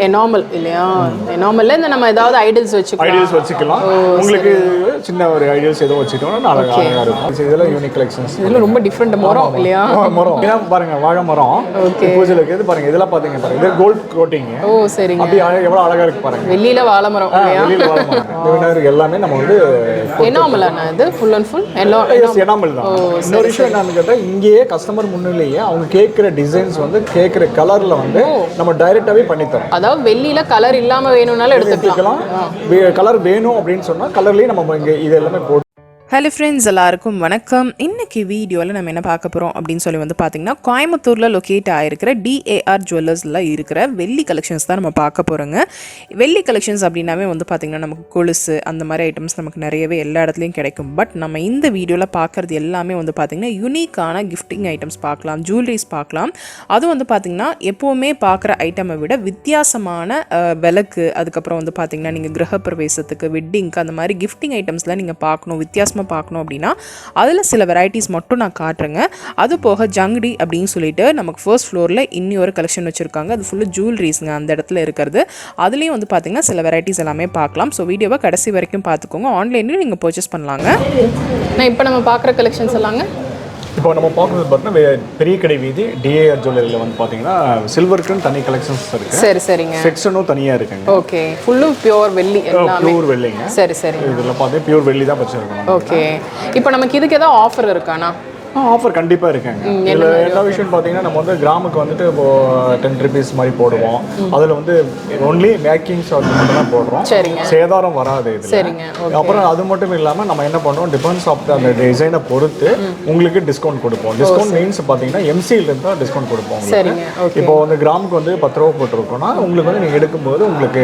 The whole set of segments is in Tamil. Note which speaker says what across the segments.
Speaker 1: எனாமல் இல்லையா? எனாமல்ல இந்த நம்ம ஏதாவது ஐடல்ஸ் வச்சுக்கலாம்.
Speaker 2: உங்களுக்கு சின்ன ஒரு ஐடியாஸ் ஏதோ வச்சுட்டோம்னா அழகா இருக்கும். இதெல்லாம் யூனிக் கலெக்ஷன்ஸ்.
Speaker 1: இதெல்லாம் ரொம்ப டிஃபரெண்ட் மரம் இல்லையா?
Speaker 2: மரம் ஏன்னா பாருங்க வாழை மரம் பூஜையில் இருக்குது பாருங்க. இதெல்லாம் பாத்தீங்க பாருங்க, இது கோல்ட் கோட்டிங்.
Speaker 1: ஓ சரிங்க.
Speaker 2: அப்படி எவ்வளவு அழகா இருக்கு பாருங்க.
Speaker 1: வெள்ளியில வாழை மரம் இல்லையா?
Speaker 2: வெள்ளியில வாழை மரம். இந்த விநாயகர் எல்லாமே நம்ம வந்து
Speaker 1: எனாமலானா இது ஃபுல் அண்ட் ஃபுல்
Speaker 2: எனாமல் தான். இன்னொரு விஷயம் என்னன்னு கேட்டா, இங்கேயே கஸ்டமர் முன்னிலேயே அவங்க கேட்கிற டிசைன்ஸ் வந்து கேட்கிற கலர்ல வந்து நம்ம டைரக்டாவே பண்ணி தரோம்.
Speaker 1: அதாவது வெள்ளியில கலர் இல்லாம வேணும்னாலும் எடுத்துக்கலாம்.
Speaker 2: கலர் வேணும் அப்படின்னு சொன்னா கலர்லயே நம்ம இங்க இது எல்லாமே போட்டு.
Speaker 1: ஹலோ ஃப்ரெண்ட்ஸ், எல்லாருக்கும் வணக்கம். இன்றைக்கி வீடியோவில் நம்ம என்ன பார்க்க போகிறோம் அப்படின்னு சொல்லி வந்து பார்த்திங்கன்னா, கோயம்புத்தூரில் லொக்கேட் ஆகிருக்கிற டிஏஆர் ஜுவல்லர்ஸில் இருக்கிற வெள்ளி கலெக்ஷன்ஸ் தான் நம்ம பார்க்க போகிறோங்க. வெள்ளி கலெக்ஷன்ஸ் அப்படின்னாவே வந்து பார்த்திங்கன்னா நமக்கு கொலுசு அந்த மாதிரி ஐட்டம்ஸ் நமக்கு நிறையவே எல்லா இடத்துலையும் கிடைக்கும். பட் நம்ம இந்த வீடியோவில் பார்க்குறது எல்லாமே வந்து பார்த்திங்கன்னா யூனிக்கான கிஃப்டிங் ஐட்டம்ஸ் பார்க்கலாம், ஜுவல்லரிஸ் பார்க்கலாம். அதுவும் வந்து பார்த்திங்கன்னா எப்போவுமே பார்க்குற ஐட்டமை விட வித்தியாசமான விளக்கு, அதுக்கப்புறம் வந்து பார்த்திங்கன்னா நீங்கள் கிரகப்பிரவேசத்துக்கு, வெட்டிங்க்கு அந்த மாதிரி கிஃப்டிங் ஐட்டம்ஸ்லாம் நீங்கள் பார்க்கணும், வித்தியாசமாக பார்க்கணும் அப்படின்னா அதில் சில வெரைட்டிஸ் மட்டும் நான் காட்டுறேங்க. அது போக ஜங்கடி அப்படின்னு சொல்லிட்டு நமக்கு ஃபர்ஸ்ட் ஃப்ளோரில் இன்னொரு கலெக்ஷன் வச்சுருக்காங்க. அது ஃபுல்லாக ஜுவல்லரிஸ்ங்க அந்த இடத்துல இருக்கிறது. அதுலேயும் வந்து பார்த்திங்கன்னா சில வெரைட்டிஸ் எல்லாமே பார்க்கலாம். ஸோ வீடியோவை கடைசி வரைக்கும் பார்த்துக்கோங்க. ஆன்லைன்லேயும் நீங்கள் பர்ச்சேஸ் பண்ணலாங்க. நான் இப்போ நம்ம பார்க்குற கலெக்ஷன்ஸ் எல்லாங்க
Speaker 2: இப்போ நம்ம பார்க்குறது பார்த்தீங்கன்னா பெரிய கடை வீதி டிஏஆர் ஜுவல்லரியில் வந்து பார்த்தீங்கன்னா சில்வருக்குன்னு தனி கலெக்ஷன்ஸ் இருக்குது.
Speaker 1: சரி சரிங்க.
Speaker 2: செக்ஷனும் தனியாக இருக்குங்க.
Speaker 1: ஓகே, ஃபுல்லும் பியூர் வெள்ளி.
Speaker 2: பியூர் வெள்ளிங்க.
Speaker 1: சரி சரி.
Speaker 2: இதில் பார்த்தீங்கன்னா பியூர் வெள்ளி தான் வச்சுருக்கோம்.
Speaker 1: ஓகே, இப்போ நமக்கு இதுக்கு ஏதாவது ஆஃபர் இருக்காண்ணா?
Speaker 2: ஆஃபர் கண்டிப்பாக இருக்குங்க. இதில் என்ன விஷயம்னு பார்த்தீங்கன்னா, நம்ம வந்து கிராமுக்கு வந்துட்டு இப்போ 10 rupees மாதிரி போடுவோம். அதில் வந்து ஒன்லி மேக்கிங் சார்ஜ் மட்டும் தான் போடுறோம். சேதாரம் வராது இது.
Speaker 1: சரிங்க.
Speaker 2: அப்புறம் அது மட்டும் இல்லாமல் நம்ம என்ன பண்ணுறோம், டிபெண்ட்ஸ் ஆஃப் அந்த டிசைனை பொறுத்து உங்களுக்கு டிஸ்கவுண்ட் கொடுப்போம். டிஸ்கவுண்ட் மீன்ஸ் பார்த்தீங்கன்னா எம்சியிலேருந்து தான் டிஸ்கவுண்ட் கொடுப்போம். இப்போ வந்து கிராமுக்கு வந்து 10 ரூபா போட்டிருக்கோம்னா உங்களுக்கு வந்து நீங்கள் எடுக்கும்போது உங்களுக்கு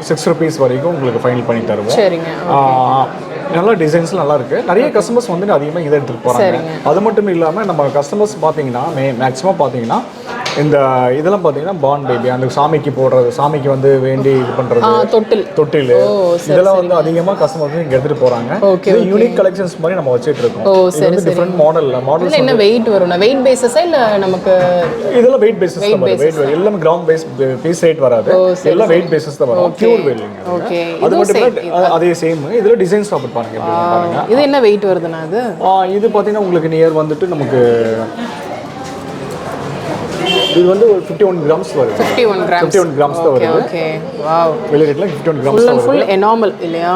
Speaker 2: 6 rupees வரைக்கும் உங்களுக்கு ஃபைனல் பண்ணி தருவோம். நல்ல டிசைன்ஸ் நல்லா இருக்கு. நிறைய கஸ்டமர்ஸ் வந்து அதிகமாக இதை எடுத்துட்டு போறாங்க. அது மட்டும் இல்லாமல் நம்ம கஸ்டமர்ஸ் பார்த்தீங்கன்னா மேக்ஸிமம் பார்த்தீங்கன்னா இந்த இதெல்லாம் பார்த்தீங்கன்னா பான் பேபி அந்த சாமிக்கு போடுறது, சாமிக்கு வந்து வேண்டி இது பண்ணுறது, தொட்டில் இதெல்லாம் வந்து அதிகமாக கஸ்டமர்ஸ் இங்கே எடுத்துட்டு போறாங்க. இது யூனிக் கலெக்ஷன்ஸ் மாதிரி நம்ம வச்சுட்டு இருக்கோம். இது வந்து டிஃபரெண்ட் மாடல்ஸ்.
Speaker 1: என்ன வெயிட் வரும்னா வெயிட் பேஸஸா இல்ல நமக்கு?
Speaker 2: இதெல்லாம் வெயிட் பேஸஸ் தான் வரும். வெயிட் எல்லாம் கிராம் பேஸ் பீஸ் ரேட் வராது. எல்லாம் வெயிட் பேஸஸ் தான் வரும். Pure willing.
Speaker 1: ஓகே,
Speaker 2: அது மட்டும் இல்ல அதே சேம். இதுல டிசைன்ஸ் பாருங்க பாருங்க.
Speaker 1: இது என்ன வெயிட் வருதுனா?
Speaker 2: இது பாத்தீங்கன்னா உங்களுக்கு நியர் வந்துட்டு நமக்கு இது வந்து 51 grams வருது. 51 grams தான் வருது.
Speaker 1: Okay wow.
Speaker 2: வெளிய ரேட்ல 51 grams தான் வருது.
Speaker 1: ஃபுல் எனாமல் இல்லையா?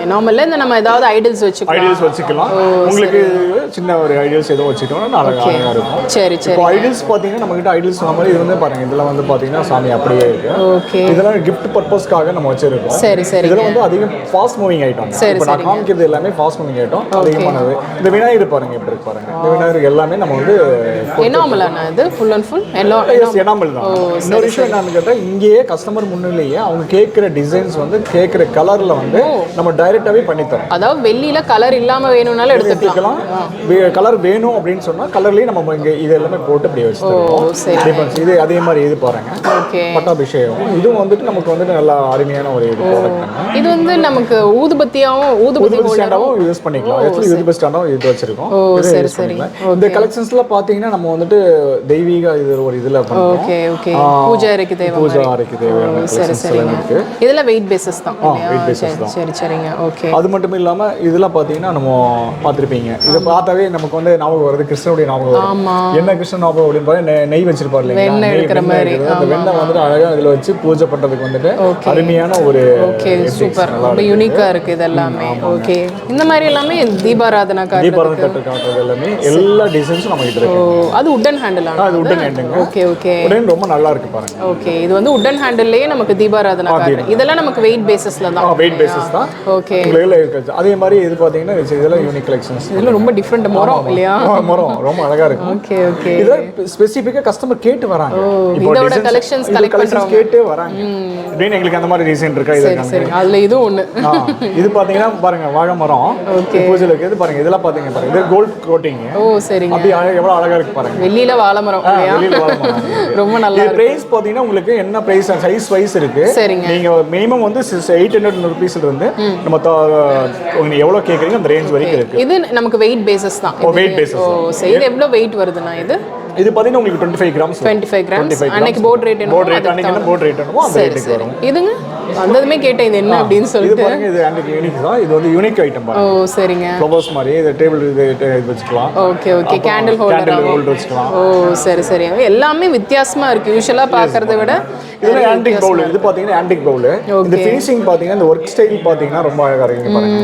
Speaker 1: எனாமல்ல இந்த நம்ம ஏதாவது ஐடல்ஸ் வச்சுக்கலாம்.
Speaker 2: உங்களுக்கு சின்ன ஒரு ஐடியாஸ் ஏதோ வச்சுட்டோம்னா அழகா இருக்கும்.
Speaker 1: சரி சரி.
Speaker 2: இப்போ ஐடல்ஸ் பாத்தீங்கன்னா நம்ம கிட்ட ஐடல்ஸ் மாதிரி இது வந்து பாருங்க. இதெல்லாம் வந்து பாத்தீங்கன்னா சாமி அப்படியே இருக்கு.
Speaker 1: ஓகே,
Speaker 2: இதெல்லாம் gift பர்பஸ்க்காக நம்ம வச்சிருக்கோம்.
Speaker 1: சரி சரி.
Speaker 2: இதெல்லாம் வந்து அதிகம் ஃபாஸ்ட் மூவிங் ஐட்டம். இப்போ நான் காமிக்கிறது எல்லாமே ஃபாஸ்ட் மூவிங் ஐட்டம். அதிகமானது. இந்த விநாயகர் பாருங்க எப்படி இருக்கு பாருங்க. இந்த விநாயகர் எல்லாமே நம்ம வந்து
Speaker 1: எனாமலானா இது ஃபுல் அண்ட் ஃபுல்
Speaker 2: எனாமல் தான். இன்னொரு விஷயம் என்னன்னு கேட்டா, இங்கேயே கஸ்டமர் முன்னிலேயே அவங்க கேட்கிற டிசைன்ஸ் வந்து கேட்கிற கலர்ல வந்து நம்ம டைரக்டாவே பண்ணி தரோம்.
Speaker 1: அதாவது வெள்ளியில கலர் இல்லாம வேணும்னாலும் எடுத்துக்கலாம்.
Speaker 2: கலர் வேணும் அப்படின்னு சொன்னா கலர்லயே நம்ம இங்க இது எல்லாமே போட்டு அப்படியே வச்சிருக்கோம். இது அதே மாதிரி இது பாருங்க, பட்டாபிஷேகம். இதுவும் வந்துட்டு நமக்கு வந்துட்டு நல்ல அருமையான ஒரு ப்ராடக்ட்.
Speaker 1: இது வந்து நமக்கு ஊதுபத்தியாவும் ஊதுபத்தி
Speaker 2: ஸ்டாண்டாவும் யூஸ் பண்ணிக்கலாம். ஆக்சுவலி ஊதுபத்தி ஸ்டாண்டாவும் இது வச்சிருக்கோம்.
Speaker 1: சரி சரி.
Speaker 2: இந்த கலெக்ஷன்ஸ்ல பாத்தீங்கன்னா நம்ம வந்துட்டு தெய்வீக இது ஒரு இதுல
Speaker 1: ஓகே ஓகே பூஜை அறைக்கு தேவையான
Speaker 2: சரி சரி.
Speaker 1: இதெல்லாம் வெயிட் பேஸஸ் தான்.
Speaker 2: வெயிட் பேஸஸ் தான்.
Speaker 1: சரி சரிங்க. ஓகே.
Speaker 2: அது மட்டும் இல்லாம இதெல்லாம் பாத்தீங்கன்னா நம்ம பாத்திருப்பீங்க. இத பார்த்தாவே நமக்கு வந்து ஞாபகம் வருது, கிருஷ்ணனுடைய ஞாபகம் வரும். என்ன கிருஷ்ணன் ஞாபகம் அப்படின்னு பாருங்க, நெய் வச்சிருப்பாரு இல்லையா?
Speaker 1: வெண்ணெய் எடுக்கிற மாதிரி.
Speaker 2: அந்த வெண்ணெய் வந்துட்டு அழகா இதுல வச்சு பூஜை பண்றதுக்கு வந்துட்டு அருமையான ஒரு
Speaker 1: சூப்பர், ரொம்ப யூனிக்கா இருக்கு இது எல்லாமே. ஓகே, இந்த மாதிரி எல்லாமே தீபாராதனை
Speaker 2: காட்டுறது எல்லாமே எல்லா டிசைன்ஸும் நம்ம கிட்ட இருக்கு.
Speaker 1: அது உட்டன் ஹேண்டில்.
Speaker 2: அது உட்டன் ஹேண்டுங்க.
Speaker 1: Okay okay.
Speaker 2: உடன் ரொம்ப நல்லா இருக்கு பாருங்க.
Speaker 1: ஓகே, இது வந்து உட்டன் ஹேண்டில்லையே நமக்கு தீபாராதனை காட்டுது. இதெல்லாம் நமக்கு வெயிட் பேஸஸ்ல தான்.
Speaker 2: வெயிட் பேஸஸ் தான்.
Speaker 1: ஓகே.
Speaker 2: அதே மாதிரி இது பாத்தீங்கன்னா இதெல்லாம் யூனிக் கலெக்ஷன்ஸ்.
Speaker 1: இதெல்லாம் ரொம்ப டிஃபரண்ட் மரம் இல்லையா?
Speaker 2: மரம் ரொம்ப அழகா இருக்கு.
Speaker 1: Okay okay.
Speaker 2: இதெல்லாம் ஸ்பெசிஃபிக்கா கஸ்டமர் கேட்டு வராங்க.
Speaker 1: இதோட கலெக்ஷன்ஸ் கலெக்ட் பண்றவங்க
Speaker 2: கேட்டு வராங்க. அப்படியே எங்களுக்கு அந்த மாதிரி டிசைன் இருக்கா?
Speaker 1: இது சரி. அதுல இது ஒண்ணு.
Speaker 2: இது பாத்தீங்கன்னா பாருங்க வாழை மரம். பூஜையில இருக்குது பாருங்க. இதெல்லாம் பாத்தீங்க பாருங்க. இது கோல்ட் கோட்டிங்.
Speaker 1: ஓ சரிங்க.
Speaker 2: அப்படி எவ்வளவு அழகா இருக்கு பாருங்க.
Speaker 1: வெள்ளியில வாழை மரம் இல்லையா?
Speaker 2: வெள்ளியில வாழை மரம்.
Speaker 1: ரொம்ப நல்லா
Speaker 2: இருக்கு. பிரைஸ் பாத்தீங்கன்னா உங்களுக்கு என்ன பிரைஸ் சைஸ் வைஸ் இருக்கு. நீங்க மினிமம் வந்து 800 ரூபீஸ்ல இருந்து நம்ம நீங்க எவ்வளவு கேக்குறீங்க அந்த ரேஞ்ச் வரைக்கும் இருக்கு.
Speaker 1: இது நமக்கு வெயிட் பேசிஸ் தான்.
Speaker 2: Weight basis.
Speaker 1: சரி, இது எவ்வளவு வெயிட் வருதுனா இது?
Speaker 2: இது பாத்தீங்கன்னா உங்களுக்கு 25 கிராம்ஸ்.
Speaker 1: 25 கிராம்ஸ். அன்னைக்கு போர்ட் ரேட் என்ன?
Speaker 2: போர்ட் ரேட் அன்னைக்கு என்ன போர்ட் ரேட் என்னமோ அந்த ரேட்டுக்கு வரும்.
Speaker 1: இதுங்க வந்ததுமே கேட்டேன் இது என்ன அப்படினு சொல்லிட்டு.
Speaker 2: இது பாருங்க, இது ஆன்டிக் யூனிக் தான். இது வந்து யூனிக் ஐட்டம் பாருங்க.
Speaker 1: ஓ சரிங்க.
Speaker 2: ஃப்ளவர்ஸ் மாதிரி இது டேபிள் இது வெச்சுக்கலாம்.
Speaker 1: Okay okay. கேண்டில் ஹோல்டர்
Speaker 2: வெச்சுக்கலாம்.
Speaker 1: ஓ சரி சரி. எல்லாமே வித்தியாசமா இருக்கு யூசுவலா பார்க்கறதை விட.
Speaker 2: இது ஆன்டிக் பவுல். இது பாத்தீங்கன்னா ஆன்டிக் பவுல். இந்த ஃபினிஷிங் பாத்தீங்கன்னா இந்த வர்க் ஸ்டைல் பாத்தீங்கன்னா ரொம்ப அழகா இருக்கு பாருங்க.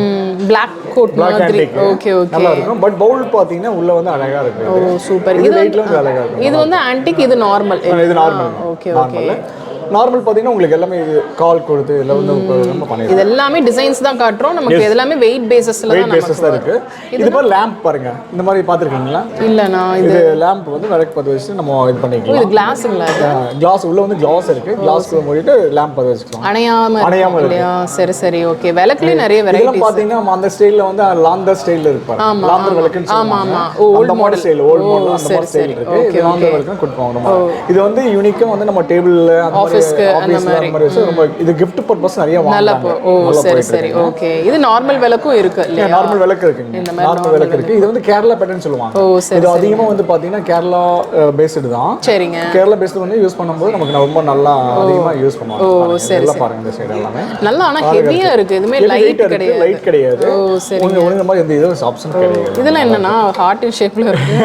Speaker 1: Black coat மாதிரி. Okay okay.
Speaker 2: நல்லா இருக்கும். பட் பவுல் பாத்தீங்கன்னா உள்ள வந்து அழகா இருக்கு.
Speaker 1: ஓ சூப்பர்.
Speaker 2: இது வெயிட்ல வந்து அழகா இருக்கு.
Speaker 1: இது வந்து ஆன்டிக், இது நார்மல்.
Speaker 2: இது நார்மல்.
Speaker 1: Okay okay.
Speaker 2: நார்மல் பாத்தீங்கன்னா உங்களுக்கு எல்லாமே கால் கொடுத்து எல்லாம் வந்து நம்ம பண்ணிருக்கோம்.
Speaker 1: இது எல்லாமே டிசைன்ஸ் தான் காட்றோம். நமக்கு எல்லாமே வெயிட் பேசிஸ்ல தான்
Speaker 2: நமக்கு இருக்கு. இது பாரு லாம்ப் பாருங்க. இந்த மாதிரி பாத்துர்க்கீங்களா?
Speaker 1: இல்ல நான்
Speaker 2: இது லாம்ப் வந்து விளக்கு பத்த வச்சு நம்ம இது பண்ணிக்கலாம்.
Speaker 1: இது கிளாஸ்ங்களா?
Speaker 2: கிளாஸ் உள்ள வந்து கிளாஸ் இருக்கு. கிளாஸ்க்குள்ள மூடிட்டு லாம்ப் பத்த வச்சுக்கலாம். அணையாம இல்லையா?
Speaker 1: சரி சரி ஓகே. விளக்குல நிறைய வெரைட்டிஸ்.
Speaker 2: இதெல்லாம் பாத்தீங்கன்னா அந்த ஸ்டைல்ல வந்து லாந்தர் ஸ்டைல்ல இருக்கு பாருங்க. லாந்தர் விளக்குன்னு சொல்லுவாங்க. ஆமா ஆமா. Old model style, old model அந்த மாதிரி ஸ்டைல் இருக்கு. இது லாந்தர் விளக்குன்னு கொடுப்பாங்க. இது வந்து யூனிக்கா வந்து நம்ம டேபிள்ல அந்த
Speaker 1: ஆபீஸ்க்கு அந்த மாதிரி
Speaker 2: ரொம்ப இது gift purpose நிறைய வாங்குறாங்க.
Speaker 1: ஓ சரி சரி ஓகே. இது நார்மல் விளக்கும் இருக்கு இல்லையா?
Speaker 2: நார்மல் விளக்கு இருக்குங்க. நார்மல் விளக்கு இருக்கு. இது வந்து கேரளா பேட்டர்ன் சொல்லுவாங்க.
Speaker 1: ஓ சரி.
Speaker 2: இது அதிகமா வந்து பாத்தீங்கன்னா கேரளா பேஸ்டு தான்.
Speaker 1: சரிங்க.
Speaker 2: கேரளா பேஸ்டு வந்து யூஸ் பண்ணும்போது நமக்கு ரொம்ப நல்லா அதிகமா யூஸ் பண்ணுவாங்க.
Speaker 1: ஓ சரி.
Speaker 2: நல்லா பாருங்க இந்த சைடு எல்லாமே.
Speaker 1: நல்லா ஆனா ஹெவியா இருக்கு. இதுமே லைட் கிடையாது.
Speaker 2: லைட் கிடையாது.
Speaker 1: ஓ சரி.
Speaker 2: இந்த மாதிரி எந்த இது ஆப்ஷன் கிடையாது.
Speaker 1: இதெல்லாம் என்னன்னா ஹார்ட் ஷேப்ல இருக்கு.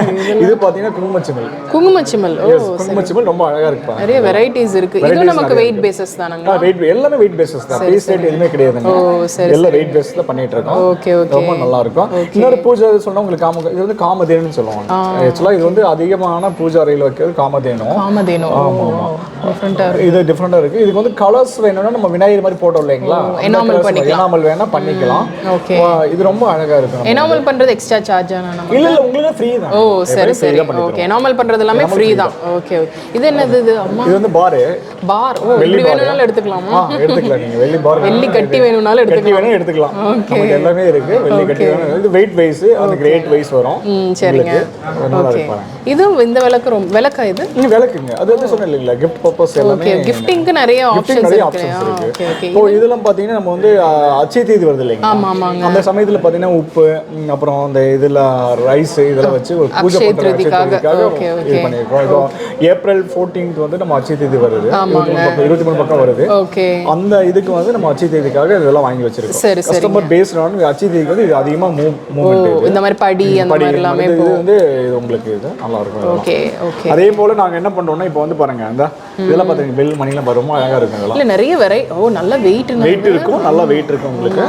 Speaker 2: இது பாத்தீங்கன்னா குங்குமச்சிமல்.
Speaker 1: குங்குமச்சிமல். ஓ
Speaker 2: குங்குமச்சிமல் ரொம்ப அழகா இருக்கு பாருங்க.
Speaker 1: நிறைய வெரைட்டிஸ் இருக்கு. இது நமக்கு வெயிட் பேசிஸ் தானங்க?
Speaker 2: வெயிட் எல்லாமே வெயிட் பேசிஸ் தான். பீஸ் ரேட் எதுமே கிடையாதுங்க. எல்லாம் வெயிட் பேஸ்ல பண்ணிட்டு இருக்கோம்.
Speaker 1: Okay okay.
Speaker 2: ரொம்ப நல்லா இருக்கும். இன்னொரு பூஜை சொன்னா உங்களுக்கு இது வந்து காமதேனுன்னு சொல்லுவாங்க. एक्चुअली இது வந்து அதிகமான பூஜை அறையில வைக்கிறது காமதேனு.
Speaker 1: காமதேனு. ஆமா ஆமா. டிஃபரண்டா இருக்கு.
Speaker 2: இது டிஃபரண்டா இருக்கு. இதுக்கு வந்து கலர்ஸ் வேணும்னா நம்ம விநாயகர் மாதிரி போட்டோம் இல்லைங்களா? எனாமல் பண்ணிக்கலாம். எனாமல் வேணா பண்ணிக்கலாம். ஓகே. இது ரொம்ப அழகா இருக்கு.
Speaker 1: எனாமல் பண்றது எக்ஸ்ட்ரா சார்ஜ் ஆனா நம்ம?
Speaker 2: இல்ல இல்ல உங்களுக்கு ஃப்ரீ தான்.
Speaker 1: ஓ சரி சரி. ஓகே. எனாமல் பண்றது எல்லாமே ஃப்ரீ தான். Okay okay. இது என்னது இது அம்மா? இது
Speaker 2: வந்து பார்.
Speaker 1: ஓ இப்படி வேணும்னாலும் எடுத்துக்கலாமா?
Speaker 2: எடுத்துக்கலாம். நீங்க வெள்ளி பார்
Speaker 1: வெள்ளி கட்டி வேணும்னாலும் எடுத்துக்கலாம்.
Speaker 2: நமக்கு எல்லாமே இருக்கு. வெள்ளி கட்டி வேணும். இது வெயிட் வைஸ் அந்த கிரேட் வைஸ் வரும்.
Speaker 1: சரிங்க. ஓகே. இது இந்த விளக்கு விளக்கா இது?
Speaker 2: இது விளக்குங்க. அது வந்து சொன்னேன் இல்லைங்களா gift purpose எல்லாமே.
Speaker 1: ஓகே. கிஃப்டிங்க்கு நிறைய ஆப்ஷன்ஸ் இருக்கு.
Speaker 2: Okay okay. இப்போ இதெல்லாம் பாத்தீங்கன்னா நம்ம வந்து அச்சய தீதி வருது இல்லைங்களா?
Speaker 1: ஆமா ஆமாங்க.
Speaker 2: அந்த சமயத்துல பாத்தீங்கன்னா உப்பு அப்புறம் அந்த இதுல ரைஸ் இதெல்லாம் வச்சு ஒரு பூஜை பண்றதுக்காக இது பண்ணிருக்கோம். இப்போ ஏப்ரல் 14th வந்து நம்ம அச்சய தீதி வருது. 23 பக்கம் வருது. ஓகே. அந்த இதுக்கு வந்து நம்ம அச்சய தீதிக்காக இதெல்லாம் வாங்கி வச்சிருக்கோம். கஸ்டமர் பேஸ்ட் ஆன் அச்சய தீதிக்கு வந்து இது அதிகமா மூவ்மென்ட்.
Speaker 1: இந்த மாதிரி படி அந்த மாதிரி எல்லாமே
Speaker 2: இது வந்து இது உங்களுக்கு இது நல்லா இருக்கும்.
Speaker 1: Okay okay.
Speaker 2: அதே போல நாங்க என்ன பண்றோம்னா இப்போ வந்து பாருங்க இந்த இதெல்லாம் பாத்தீங்க பெல் மணிலாம் ரொம்ப அழகா இருக்கு. இதெல்லாம்
Speaker 1: இல்ல நிறைய நல்ல வெயிட்
Speaker 2: இருக்கும். நல்ல வெயிட் இருக்கும் உங்களுக்கு.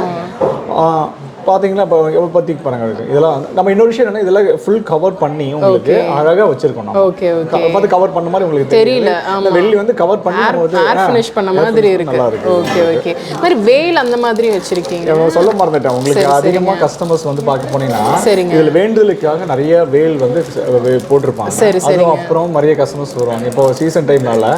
Speaker 2: பாத்தீங்கன்னா இப்போ பத்திக்கு பாருங்க இதெல்லாம் நம்ம இன்னொரு விஷயம் என்ன இதெல்லாம் ஃபுல் கவர் பண்ணி உங்களுக்கு அழகா வச்சிருக்கோம். நம்ம
Speaker 1: ஓகே ஓகே.
Speaker 2: பார்த்து கவர் பண்ண மாதிரி உங்களுக்கு
Speaker 1: தெரியல.
Speaker 2: ஆமா. வெள்ளி வந்து கவர் பண்ணி நம்ம
Speaker 1: ஏர் ஃபினிஷ் பண்ண மாதிரி இருக்கு. Okay okay. மாதிரி வேல் அந்த மாதிரி வச்சிருக்கீங்க.
Speaker 2: நான் சொல்ல மறந்துட்டேன். உங்களுக்கு அதிகமா கஸ்டமர்ஸ் வந்து பார்க்க போனீங்கன்னா இதுல வேண்டுதலுக்காக நிறைய வேல் வந்து போட்டுருப்பாங்க. அது அப்புறம் நிறைய கஸ்டமர்ஸ் வருவாங்க. இப்போ சீசன் டைம்னால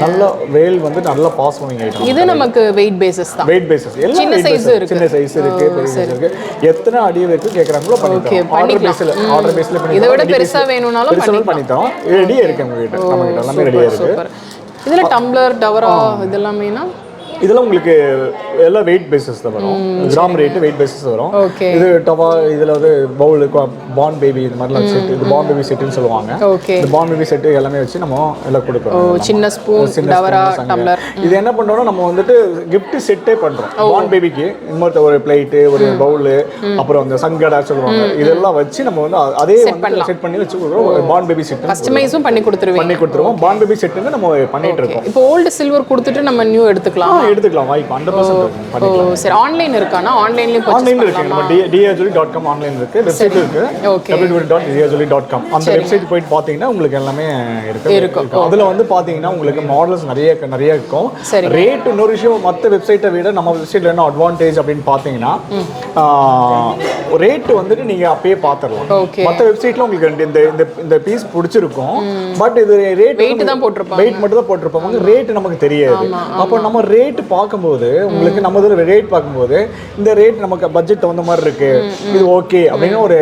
Speaker 2: நல்ல வேல் வந்து நல்லா பாஸ் பண்ணி ஐட்டம்.
Speaker 1: இது நமக்கு வெயிட் பேசிஸ் தான்.
Speaker 2: Weight basis.
Speaker 1: சின்ன சைஸ் இருக்கு.
Speaker 2: சின்ன சைஸ் இருக்கு, பெரிய சைஸ் இருக்கு. எத்தனை அடி வரைக்கும் கேக்குறாங்களோ பண்ணிக்கலாம். ஆர்டர் பேஸ்ல பண்ணி
Speaker 1: இதை விட பெருசா வேணும்னாலும்
Speaker 2: பண்ணித்தரோம். ரெடியா இருக்கு நம்ம கிட்ட. நம்ம கிட்ட எல்லாமே ரெடியா இருக்கு.
Speaker 1: இதுல டம்ளர் டவரா இதெல்லாமேனா
Speaker 2: இதெல்லாம் உங்களுக்கு எல்லாம் வெயிட் பேசிஸ் தான் வரும். கிராம் ரேட் வெயிட் பேசிஸ் வரும். இது டவா இதுல வந்து பவுல் பான் பேபி இந்த மாதிரிலாம் செட். இது பான் பேபி செட்னு சொல்லுவாங்க. இந்த பான் பேபி செட் எல்லாமே வச்சு நம்ம எல்லாம் கொடுக்குறோம்.
Speaker 1: சின்ன ஸ்பூன் டவரா டம்ளர்.
Speaker 2: இது என்ன பண்றோம்னா நம்ம வந்துட்டு gift செட்டே பண்றோம். பான் பேபிக்கு இன்னொரு ஒரு பிளேட் ஒரு பவுல் அப்புறம் அந்த சங்கடா சொல்லுவாங்க. இதெல்லாம் வச்சு நம்ம வந்து அதே வந்து செட் பண்ணி வச்சு கொடுக்குறோம். பான் பேபி செட்
Speaker 1: கஸ்டமைஸும் பண்ணி கொடுத்துருவோம்.
Speaker 2: பான் பேபி செட்னு நம்ம பண்ணிட்டு இருக்கோம்.
Speaker 1: இப்போ ஓல்ட் சில்வர் கொடுத்துட்டு நம்ம நியூ எடுத்துக்கலாம்.
Speaker 2: வாய்ப்பு 100% பண்ணிக்கலாம்.
Speaker 1: சரி ஆன்லைன் இருக்கானா? ஆன்லைன்லயும்
Speaker 2: ஆன்லைன்ல இருக்கு. நம்ம djewellery.com ஆன்லைன் இருக்கு. வெப்சைட் இருக்கு. www.djewellery.com அந்த வெப்சைட் போய் பாத்தீங்கன்னா உங்களுக்கு எல்லாமே இருக்கு. அதுல வந்து பாத்தீங்கன்னா உங்களுக்கு மாடல்ஸ் நிறைய இருக்கும். ரேட் இன்னொரு விஷயம் மத்த வெப்சைட்டை விட நம்ம வெப்சைட்ல என்ன அட்வான்டேஜ் அப்படின்னு பாத்தீங்கன்னா ரேட் வந்துட்டு நீங்க அப்பயே பாத்துறலாம். மத்த வெப்சைட்ல உங்களுக்கு இந்த பீஸ் பிடிச்சிருக்கும். பட் இது ரேட்
Speaker 1: வெயிட் தான் போட்டுருப்பாங்க.
Speaker 2: வெயிட் மட்டும் தான் போட்டுருப்பாங்க. ரேட் நமக்கு தெரியாது. அப்போ நம்ம ரேட் ரேட் பார்க்கும்போது உங்களுக்கு நம்ம இதில் ரேட் பார்க்கும்போது இந்த ரேட் நமக்கு பட்ஜெட் தகுந்த மாதிரி இருக்கு, இது ஓகே அப்படின்னு ஒரு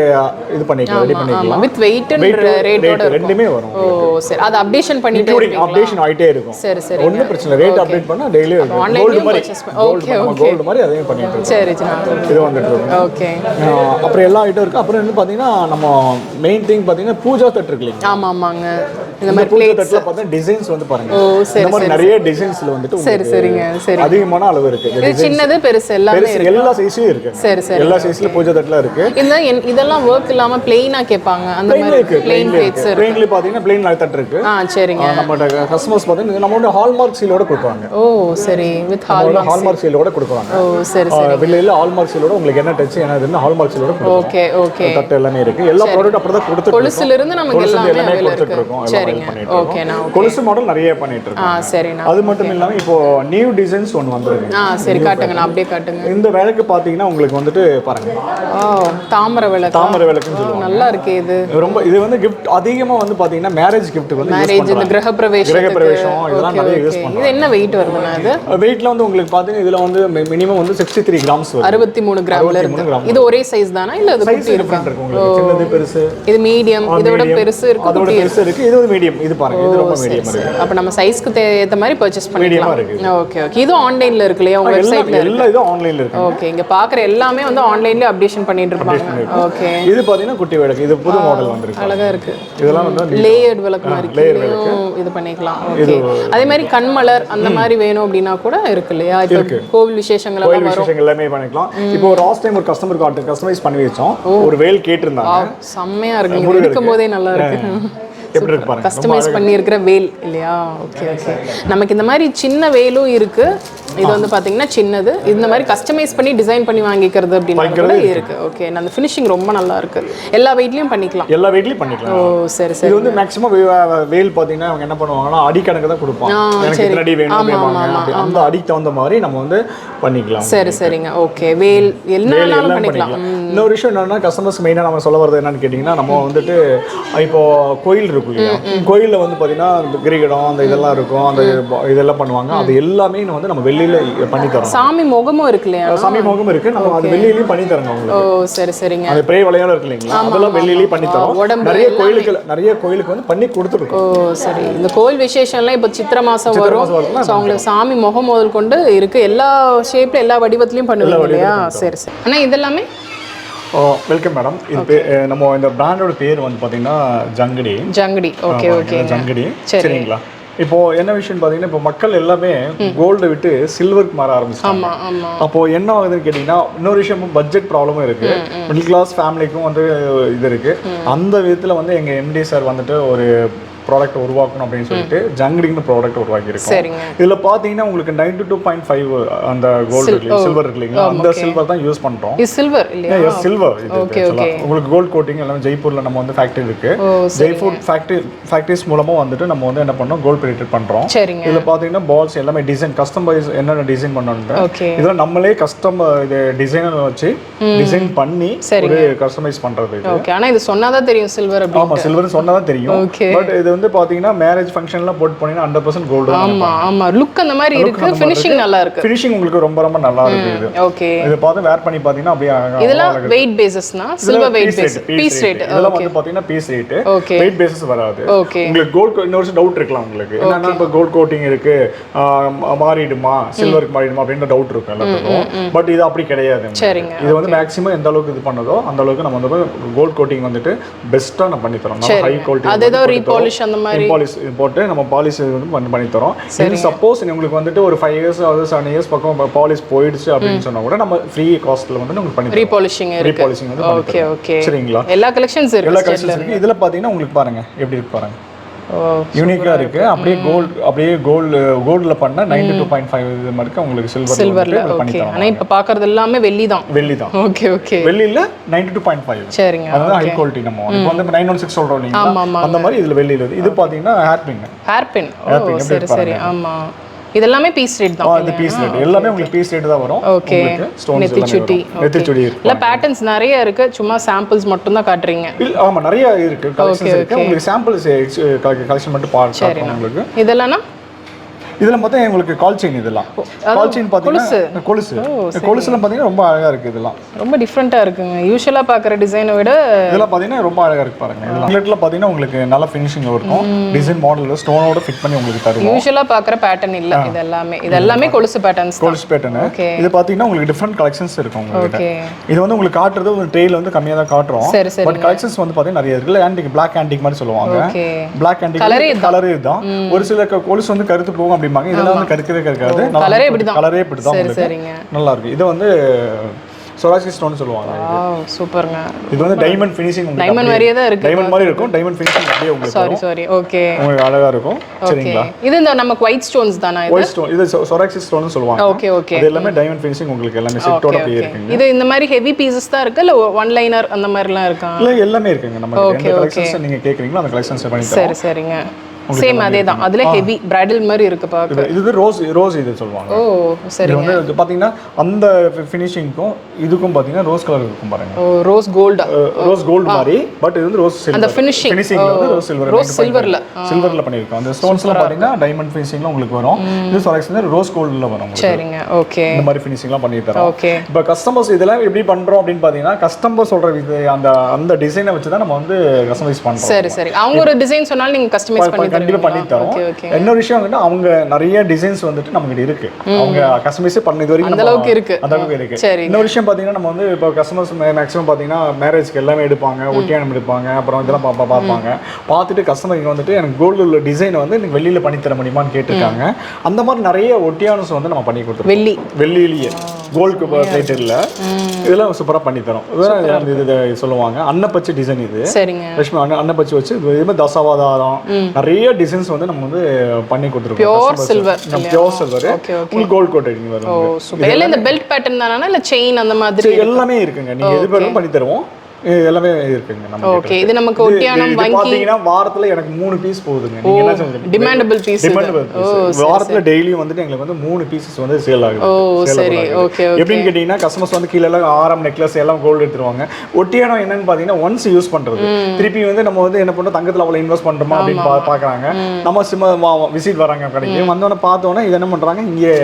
Speaker 2: இது பண்ணிக்கலாம், ரெடி பண்ணிக்கலாம்.
Speaker 1: வித் வெயிட் அண்ட் ரேட்டோட
Speaker 2: ரெண்டுமே வரும்.
Speaker 1: ஓ சரி, அது அப்டேஷன் பண்ணிட்டே இருக்கீங்களா?
Speaker 2: அப்டேஷன் ஆயிட்டே இருக்கும்.
Speaker 1: சரி சரி,
Speaker 2: ஒண்ணும் பிரச்சனை இல்லை. ரேட் அப்டேட் பண்ணா டெய்லி கோல்ட் மாதிரி, ஓகே ஓகே, கோல்ட் மாதிரி அதையும் பண்ணிட்டு இருக்கோம்.
Speaker 1: சரி
Speaker 2: இது வந்துட்டு இருக்கு.
Speaker 1: ஓகே.
Speaker 2: அப்புறம் எல்லா ஐட்டம் இருக்கு. அப்புறம் வந்து பாத்தீங்கன்னா நம்ம மெயின் திங் பாத்தீங்கன்னா பூஜா தட்டு இருக்கு இல்லையா?
Speaker 1: ஆமா ஆமாங்க. இந்த மாதிரி
Speaker 2: பூஜா தட்டுல பார்த்தா டிசைன்ஸ் வந்து பாருங்க. இந்த மாதிரி நிறைய டிசைன்ஸ்ல வந்துட்டு
Speaker 1: சரி சரிங்க, சரி,
Speaker 2: அதிகமான அளவு இருக்கு.
Speaker 1: இது சின்னது பெருசு எல்லாமே இருக்கு,
Speaker 2: எல்லா சைஸும் இருக்கு.
Speaker 1: சரி சரி,
Speaker 2: எல்லா சைஸ்ல பூஜா தட்டுல இருக்கு.
Speaker 1: இதெல்லாம் வர்க் இல்லாம பிளைனா கேட்பாங்க, அந்த மாதிரி பிளைன் பிளேட்ஸ் இருக்கு.
Speaker 2: பிளைன்ல பாத்தீங்கன்னா பிளைன் தட்டு இருக்கு.
Speaker 1: சரிங்க.
Speaker 2: நம்மட்ட கஸ்டமர்ஸ் பாத்தீங்கன்னா நம்மளோட ஹால்மார்க் சீலோட கொடுப்பாங்க.
Speaker 1: ஓ சரி, வித்
Speaker 2: ஹால்மார்க் சீலோட கொடுப்பாங்க.
Speaker 1: ஓ சரி சரி,
Speaker 2: வெளியில ஹால்மார்க் சீலோட உங்களுக்கு என்ன டச் என்னதுன்னு ஹால்மார்க் சீலோட கொடுப்பாங்க.
Speaker 1: ஓகே ஓகே,
Speaker 2: தட்டு எல்லாமே இருக்கு. எல்லா ப்ராடக்ட் அப்படி தான் கொடுத்துட்டு இருக்கோம்.
Speaker 1: கொலுசுல இருந்து நமக்கு எல்லாமே
Speaker 2: கொடுத்துட்டு இருக்கோம்.
Speaker 1: சரிங்க, ஓகே. நான்
Speaker 2: கொலுசு மாடல் நிறைய பண்ணிட்டு இருக்கோம்.
Speaker 1: சரிண்ணா.
Speaker 2: அது மட்டும் இல்லாம இப்போ நியூ டிசைன்ஸ் ஒன்னு வந்திருக்கு.
Speaker 1: சரி, காட்டுங்க, நான் அப்படியே காட்டுங்க.
Speaker 2: இந்த விளக்கு பாத்தீங்கன்னா உங்களுக்கு வந்துட்டு பாருங்க,
Speaker 1: தாமரை விளக்கு.
Speaker 2: தாமரை விளக்குன்னு சொல்லுவாங்க.
Speaker 1: நல்லா இருக்கு. இது
Speaker 2: ரொம்ப இது வந்து gift அதிகமா வந்து பாத்தீங்கன்னா மேரேஜ் gift வந்து
Speaker 1: மேரேஜ், இந்த கிரகப்பிரவேசம்
Speaker 2: இதெல்லாம் நிறைய யூஸ் பண்றாங்க.
Speaker 1: இது என்ன வெயிட் வருதுன்னா? இது
Speaker 2: வெயிட்ல வந்து உங்களுக்கு பாத்தீங்கன்னா இதுல வந்து மினிமம் வந்து 63 கிராம்ஸ் வரும்.
Speaker 1: 63 கிராம்ல இருக்கு. இது ஒரே சைஸ் தானா இல்ல அது குட்டி இருக்கா?
Speaker 2: உங்களுக்கு சின்னது பெருசு,
Speaker 1: இது மீடியம், இதோட பெருசு இருக்கு,
Speaker 2: அதோட பெருசு இருக்கு. இது மீடியம். இது பாருங்க, இது ரொம்ப மீடியம் இருக்கு.
Speaker 1: அப்ப நம்ம சைஸ்க்கு ஏத்த மாதிரி பர்சேஸ் பண்ணிக்கலாம். Okay okay. இது ஆன்லைன்ல இருக்கு இல்லையா உங்க வெப்சைட்ல?
Speaker 2: எல்லா இது ஆன்லைன்ல இருக்கு.
Speaker 1: ஓகே, இங்க பாக்குற எல்லாமே வந்து ஆன்லைன்ல அப்டேஷன் பண்ணிட்டு இருப்பாங்க. ஓகே.
Speaker 2: இது பாத்தீங்கன்னா குட்டி விளக்கு. இது புது மாடல் வந்திருக்கு.
Speaker 1: அழகா இருக்கு.
Speaker 2: இதெல்லாம் வந்து
Speaker 1: லேயர்ட் விளக்கு மாதிரி இருக்கு. இது பண்ணிக்கலாம். ஓகே. அதே மாதிரி கண்மலர் அந்த மாதிரி வேணும் அப்படினா கூட இருக்கு இல்லையா? இப்போ கோவில் விசேஷங்கள் எல்லாம் வரும்.
Speaker 2: விசேஷங்கள் எல்லாமே பண்ணிக்கலாம். இப்போ லாஸ்ட் டைம் ஒரு கஸ்டமர் கார்டு கஸ்டமைஸ் பண்ணி வச்சோம். ஒரு வேல் கேட்டிருந்தாங்க.
Speaker 1: செம்மையா இருக்கு. இது இருக்கும்போதே நல்லா இருக்கு.
Speaker 2: எப்படி இருக்கு பாருங்க,
Speaker 1: கஸ்டமைஸ் பண்ணியிருக்கிற வேல் இல்லையா? Okay okay. நமக்கு இந்த மாதிரி சின்ன வேலும் இருக்கு. இது வந்து பாத்தீங்கன்னா சின்னது. இந்த மாதிரி கஸ்டமைஸ் பண்ணி டிசைன் பண்ணி வாங்கிக்கிறது அப்படின்னா கூட இருக்கு. ஓகே, அந்த ஃபினிஷிங் ரொம்ப நல்லா இருக்கு. எல்லா வெயிட்லயும் பண்ணிக்கலாம்.
Speaker 2: எல்லா வெயிட்லயும் பண்ணிக்கலாம்.
Speaker 1: ஓ சரி சரி.
Speaker 2: இது வந்து மேக்ஸிமம் வேல் பாத்தீங்கன்னா அவங்க என்ன பண்ணுவாங்கன்னா அடி கணக்கு தான் கொடுப்பாங்க. எனக்கு இத்தனை அடி வேணும் அப்படிம்பாங்க. அந்த அடிக்கு தகுந்த மாதிரி நம்ம வந்து பண்ணிக்கலாம்.
Speaker 1: சரி சரிங்க. ஓகே, வேல் எல்லாம் பண்ணிக்கலாம்.
Speaker 2: இன்னொரு விஷயம் என்னன்னா கஸ்டமர்ஸ் மெயினா நம்ம சொல்ல வரது என்னன்னு கேட்டீங்கன்னா, நம்ம வந்துட்டு இப்போ கோயில் இருக்கு இல்லையா, கோயில்ல வந்து பாத்தீங்கன்னா கிரிகடம் அந்த இதெல்லாம் இருக்கும், அந்த இதெல்லாம் பண்ணுவாங்க. அது எல்லாமே வந்து நம்ம வெளியில பண்ணி தரோம்.
Speaker 1: சாமி முகமும் இருக்கு இல்லையா?
Speaker 2: சாமி முகம் இருக்கு. நம்ம அது வெளியிலயும் பண்ணி தரோங்க உங்களுக்கு.
Speaker 1: ஓ சரி சரிங்க.
Speaker 2: அந்த பிரே வளையல் இருக்கு இல்லைங்களா, அதெல்லாம் வெளியிலயும் பண்ணி தரோம். நிறைய கோயிலுக்கு வந்து பண்ணி கொடுத்துருக்கோம்.
Speaker 1: ஓ சரி. இந்த கோயில் விசேஷம்லாம் இப்போ சித்திரை மாசம் வரும். ஸோ அவங்களுக்கு சாமி முகம் முதல் கொண்டு இருக்கு. எல்லா ஷேப்ல எல்லா வடிவத்திலையும் பண்ணுவீங்க இல்லையா? சரி சரி. ஆனா இதெல்லாமே
Speaker 2: வெல்கம் மேடம். இது நம்ம இந்த பிராண்டோட பேர் வந்து பாத்தீங்கன்னா ஜங்கடி.
Speaker 1: Okay okay,
Speaker 2: ஜங்கடி. சரிங்களா? இப்போ என்ன விஷயம் பாத்தீங்கன்னா, இப்போ மக்கள் எல்லாமே கோல்டு விட்டு சில்வருக்கு மாற ஆரம்பிச்சாங்க. அப்போ என்ன ஆகுதுன்னு கேட்டீங்கன்னா, இன்னொரு விஷயம் பட்ஜெட் ப்ராப்ளமும் இருக்கு. மிடில் கிளாஸ் ஃபேமிலிக்கும் வந்து இது இருக்கு. அந்த விதத்துல வந்து எங்க எம்டி சார் வந்துட்டு ஒரு ப்ராடக்ட் உருவாக்கணும் அப்படின்னு சொல்லிட்டு ஜங்கடின்னு ப்ராடக்ட் உருவாக்கி இருக்கோம். இதுல பாத்தீங்கன்னா உங்களுக்கு 92.5 அந்த கோல்டு சில்வர் இருக்கு இல்லைங்களா, அந்த சில்வர் தான் யூஸ் பண்றோம்.
Speaker 1: சில்வர் இல்லையா?
Speaker 2: சில்வர். உங்களுக்கு கோல்ட் கோட்டிங் எல்லாம் ஜெய்ப்பூர்ல நம்ம வந்து ஃபேக்டரி இருக்கு. ஜெய்ப்பூர் ஃபேக்டரிஸ் மூலமா வந்துட்டு நம்ம வந்து என்ன பண்றோம், கோல்ட் பிளேட்டட் பண்றோம். இதுல பாத்தீங்கன்னா பால்ஸ் எல்லாமே டிசைன் கஸ்டமைஸ் என்னென்ன டிசைன் பண்ணணும், இதெல்லாம் நம்மளே கஸ்டம் இது டிசைனர் வச்சு டிசைன் பண்ணி ஒரு கஸ்டமைஸ் பண்றது.
Speaker 1: ஓகே. ஆனா இது சொன்னாதான் தெரியும் சில்வர் அப்படி.
Speaker 2: ஆமா, சில்வர் சொன்னாதான் தெரியும். பட் இது வந்து பாத்தீங்கன்னா மேரேஜ் ஃபங்க்ஷன்ல போட் பண்ணீங்கன்னா 100% கோல்ட் தான்.
Speaker 1: ஆமா ஆமா, லுக் அந்த மாதிரி இருக்கு. ஃபினிஷிங் நல்லா இருக்கு.
Speaker 2: ஃபினிஷிங் உங்களுக்கு ரொம்ப ரொம்ப நல்லா இருக்கு. இது
Speaker 1: ஓகே.
Speaker 2: இது பாத்து வேர் பண்ணி பாத்தீங்கன்னா அப்படியே
Speaker 1: இதெல்லாம் வெயிட் பேஸஸ்னா silver weight base, piece rate.
Speaker 2: இதெல்லாம் வந்து பாத்தீங்கன்னா பீஸ் ரேட், வெயிட் பேஸஸ் வராது.
Speaker 1: ஓகே.
Speaker 2: உங்களுக்கு கோல்ட் இன்னொரு டவுட் இருக்கலாம் உங்களுக்கு, என்னன்னா இப்ப கோல்ட் கோட்டிங் இருக்கு மாறிடுமா சில்வருக்கு மாறிடுமா அப்படின்ற டவுட் இருக்கும் எல்லாத்துக்கும். பட் இது அப்படி கிடையாது. இது வந்து மேக்ஸிமம் எந்த அளவுக்கு இது பண்ணதோ அந்த அளவுக்கு நம்ம வந்து கோல்ட் கோட்டிங் வந்துட்டு பெஸ்ட்டா நம்ம பண்ணி தரோம். ஹை குவாலிட்டி
Speaker 1: அதேதோ ரீபாலிஷ் அந்த மாதிரி
Speaker 2: பாலிஷ் போட்டு நம்ம பாலிஷ் வந்து பண்ணி தரோம். சப்போஸ் உங்களுக்கு வந்துட்டு ஒரு 5 இயர்ஸ் அதாவது 7 இயர்ஸ் பக்கம் பாலிஷ் போயிடுச்சு அப்படின்னு சொன்னா கூட நம்ம ஃப்ரீ காஸ்ட்ல வந்து உங்களுக்கு பண்ணி ரீபாலிஷிங் வந்து
Speaker 1: ஓகே ஓகே.
Speaker 2: சரிங்களா?
Speaker 1: எல்லா கலெக்ஷன்ஸ் இருக்கு.
Speaker 2: எல்லா கலெக்ஷன்ஸ் இருக்கு. இதுல பாத்தீங்கன்னா உங்களுக்கு பாருங்க எப்படி இருக்கு பாருங்க, யூனிக்கா இருக்கு. அப்படியே கோல்ட்ல பண்ண 92.5 இது மாதிரி உங்களுக்கு சில்வர்ல பண்ணி தரோம்.
Speaker 1: ஆனா இப்ப பாக்குறது எல்லாமே வெள்ளி தான். Okay okay.
Speaker 2: வெள்ளில 92.5.
Speaker 1: சரிங்க.
Speaker 2: அதான் ஹை குவாலிட்டி. நம்ம இப்போ வந்து 916 சொல்றோம் நீங்க, அந்த மாதிரி இதுல வெள்ளில இது பாத்தீங்கன்னா ஹேர் பின்.
Speaker 1: சரி சரி. ஆமா, இதெல்லாமே பீஸ் ரேட் தான்.
Speaker 2: இது பீஸ் ரேட் எல்லாமே உங்களுக்கு பீஸ் ரேட் தான் வரும்.
Speaker 1: ஓகே. நெத்திச்சுட்டி இல்ல பேட்டர்ன்ஸ் நிறைய இருக்கு. சும்மா சாம்பிள்ஸ் மட்டும் தான் காட்றீங்க.
Speaker 2: ஆமா, நிறைய இருக்கு கலெக்ஷன்ஸ் இருக்கு. உங்களுக்கு சாம்பிள்ஸ் கலெக்ஷன் மட்டும் பாருங்க உங்களுக்கு.
Speaker 1: இதெல்லாம்
Speaker 2: இதுல பார்த்தா உங்களுக்கு கால் செயின் இதெல்லாம் கால் செயின் பார்த்தீங்கன்னா கொலுசுல பார்த்தீங்கன்னா ரொம்ப அழகா இருக்கு இதெல்லாம்
Speaker 1: ரொம்ப டிஃப்ரெண்டா இருக்குங்க யூசுவலா பார்க்குற டிசைனை விட
Speaker 2: இதெல்லாம் பார்த்தீங்கன்னா ரொம்ப அழகா இருக்கு பாருங்க இதெல்லாம் பிளேட்ல பார்த்தீங்கன்னா உங்களுக்கு நல்ல ஃபினிஷிங் இருக்கும் டிசைன் மாடல் ஸ்டோனோட ஃபிட் பண்ணி உங்களுக்கு தருவோம்
Speaker 1: யூசுவலா பார்க்குற பேட்டர்ன் இல்ல இதெல்லாமே கொலுசு பேட்டர்ன்ஸ்
Speaker 2: கொலுசு பேட்டர்ன் இது பார்த்தீங்கன்னா உங்களுக்கு டிஃப்ரெண்ட் கலெக்ஷன்ஸ் இருக்கும் உங்களுக்கு இது வந்து உங்களுக்கு காட்டுறது ஒரு ட்ரேல வந்து கம்மியா தான் காட்டுறோம் பட் கலெக்ஷன்ஸ் வந்து பார்த்தீங்கன்னா நிறைய இருக்குல்ல ஆன்டிக் பிளாக் ஆன்டிக் மாதிரி சொல்லுவாங்க பிளாக் ஆன்டிக் கலரே தான் ஒரு சில கொலுசு வந்து கருத்து போகும் அப்படிம்பாங்க இதெல்லாம் வந்து கருக்கவே கருக்காது கலரே இப்படி தான் நல்லா இருக்கு இது வந்து சொராசி ஸ்டோன் சொல்லுவாங்க
Speaker 1: சூப்பர்ங்க
Speaker 2: இது வந்து டைமண்ட் ஃபினிஷிங்
Speaker 1: டைமண்ட் மாதிரியே தான் இருக்கு
Speaker 2: டைமண்ட் மாதிரி இருக்கும் டைமண்ட் ஃபினிஷிங் அப்படியே உங்களுக்கு
Speaker 1: சாரி ஓகே
Speaker 2: உங்களுக்கு அழகா இருக்கும் சரிங்களா
Speaker 1: இது இந்த நமக்கு ஒயிட் ஸ்டோன்ஸ் தானா இது
Speaker 2: ஒயிட் ஸ்டோன் இது சொராசி ஸ்டோன் சொல்லுவாங்க
Speaker 1: ஓகே
Speaker 2: இது எல்லாமே டைமண்ட் ஃபினிஷிங் உங்களுக்கு எல்லாமே செட்டோட அப்படியே இருக்குங்க
Speaker 1: இது இந்த மாதிரி ஹெவி பீசஸ் தான் இருக்கு இல்ல ஒன் லைனர் அந்த மாதிரிலாம் இருக்கா
Speaker 2: இல்ல எல்லாமே இருக்குங்க நம்ம எந்த கலெக்ஷன்ஸ் நீங்க கேக்குறீங்களோ அந்த கலெக்ஷன்ஸ் பண்ணி தரோம்
Speaker 1: சரிங்க சேம் அதே தான் அதுல ஹெவி பிரைடல் மாதிரி இருக்கு பாக்க
Speaker 2: இது ரோஸ் இது சொல்வாங்க
Speaker 1: சரி
Speaker 2: இது வந்து பாத்தீங்கன்னா அந்த ஃபினிஷிங்க்கும் இதுக்கும் பாத்தீங்கன்னா ரோஸ் கலர் இருக்கும் பாருங்க
Speaker 1: ரோஸ் கோல்ட்
Speaker 2: மாதிரி பட் இது வந்து ரோஸ் சில்வர்
Speaker 1: அந்த ஃபினிஷிங்
Speaker 2: வந்து ரோஸ் சில்வர்ல பண்ணிருக்கோம் அந்த ஸ்டோன்ஸ்லாம் பாத்தீங்கன்னா டைமண்ட் ஃபினிஷிங்ல உங்களுக்கு வரும் இது செலக்ஷன்ல ரோஸ் கோல்ட்ல வரும்
Speaker 1: சரிங்க ஓகே
Speaker 2: இந்த மாதிரி ஃபினிஷிங்லாம் பண்ணி தரோம் இப்போ கஸ்டமர்ஸ் இதெல்லாம் எப்படி பண்றோம் அப்படினு பாத்தீங்கன்னா கஸ்டமர் சொல்ற அந்த டிசைனை வச்சு தான் நம்ம வந்து கஸ்டமைஸ் பண்றோம்
Speaker 1: சரி அவங்க ஒரு டிசைன் சொன்னாலும் நீங்க கஸ்டமைஸ் பண்ணி
Speaker 2: கண்டிப்பா பண்ணி தரோம் இன்னொரு விஷயம் வந்து அவங்க நிறைய டிசைன்ஸ் வந்துட்டு நமக்கு இருக்கு அவங்க கஸ்டமைஸ் பண்ண இது வரைக்கும்
Speaker 1: அந்த அளவுக்கு இருக்கு
Speaker 2: இன்னொரு விஷயம் பாத்தீங்கன்னா நம்ம வந்து இப்போ கஸ்டமர்ஸ் மேக்ஸிமம் பாத்தீங்கன்னா மேரேஜ்க்கு எல்லாமே எடுப்பாங்க ஒட்டியானம் எடுப்பாங்க அப்புறம் இதெல்லாம் பார்ப்பாங்க பார்த்துட்டு கஸ்டமர் இங்க வந்துட்டு எனக்கு கோல்டு உள்ள டிசைன் வந்து எனக்கு வெளியில பண்ணி தர முடியுமான்னு கேட்டிருக்காங்க அந்த மாதிரி நிறைய ஒட்டியானஸ் வந்து நம்ம பண்ணி கொடுத்துருக்கோம் வெள்ளியிலேயே கோல்டு பிளேட் இல்ல இதெல்லாம் சூப்பரா பண்ணி தரோம் இது சொல்லுவாங்க அன்னப்பச்சி டிசைன் இது லட்சுமி அன்னப்பச்சி வச்சு இது தசாவதாரம் நிறைய டிசைன்ஸ் வந்து நம்ம வந்து பண்ணி கொடுத்துருக்கோம்
Speaker 1: பியூர் சில்வர்
Speaker 2: உங்களுக்கு கோல்ட் கோட்டட் வரும்
Speaker 1: சூப்பர் எல்லாம் இந்த பெல்ட் பேட்டர்ன் தானா இல்ல செயின் அந்த மாதிரி
Speaker 2: எல்லாமே இருக்குங்க நீங்க எது வேணாலும் பண்ணி தருவோம் எல்லாமே இருக்குங்க நம்ம
Speaker 1: ஓகே இது நமக்கு ஒட்டியானம் வாங்கி
Speaker 2: பாத்தீங்கன்னா வாரத்துல எனக்கு 3 பீஸ் போகுதுங்க நீங்க என்ன சொல்றீங்க
Speaker 1: டிமாண்டபிள் பீஸ்
Speaker 2: வாரத்துல டெய்லி வந்துட்டு எங்களுக்கு வந்து 3 பீசஸ் வந்து சேல் ஆகுது
Speaker 1: சரி ஓகே
Speaker 2: எப்படின்னு கேட்டீங்கன்னா கஸ்டமர்ஸ் வந்து கீழ எல்லாம் ஆரம் நெக்லஸ் எல்லாம் கோல்ட் எடுத்துருவாங்க ஒட்டியானம் என்னன்னு பாத்தீங்கன்னா ஒன்ஸ் யூஸ் பண்றது திருப்பி வந்து நம்ம வந்து என்ன பண்றோம் தங்கத்துல அவ்வளவு இன்வெஸ்ட் பண்றோமா அப்படின்னு பாக்குறாங்க நம்ம சும்மா விசிட் வராங்க கடைக்கு வந்தோன பார்த்தோன்னா இது என்ன பண்றாங்க இங்க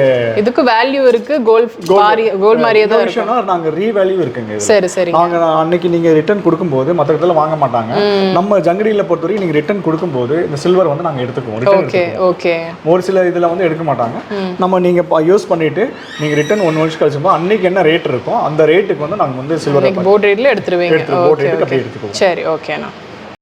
Speaker 1: இதுக்கு வேல்யூ இருக்கு கோல்ட் மாதிரியே தான் இருக்கு
Speaker 2: நாங்க ரீவேல்யூ இருக்குங்க
Speaker 1: சரி
Speaker 2: நாங்க அன்னைக்கு நீங்க ரிட்டர்ன் கொடுக்கும்போது மற்ற இடத்துல வாங்க மாட்டாங்க நம்ம ஜங்கடியில பொறுத்தவரைக்கும் நீங்க ரிட்டர்ன் கொடுக்கும்போது இந்த சில்வர் வந்து நாங்க எடுத்துக்குவோம் ஒரு சில இதுல வந்து எடுக்க மாட்டாங்க நம்ம நீங்க யூஸ் பண்ணிட்டு நீங்க ரிட்டர்ன் 1 வருஷம் கழிச்சு அன்னைக்கு என்ன ரேட் இருக்கோ அந்த ரேட்டுக்கு வந்து நாங்க வந்து சில்வர்
Speaker 1: போர்ட் ரேட்ல எடுத்துருவீங்க
Speaker 2: போர்ட் ரேட்டுக்கு அப்படியே எடுத்துக்குவோம்
Speaker 1: சரி ஓகேண்ணா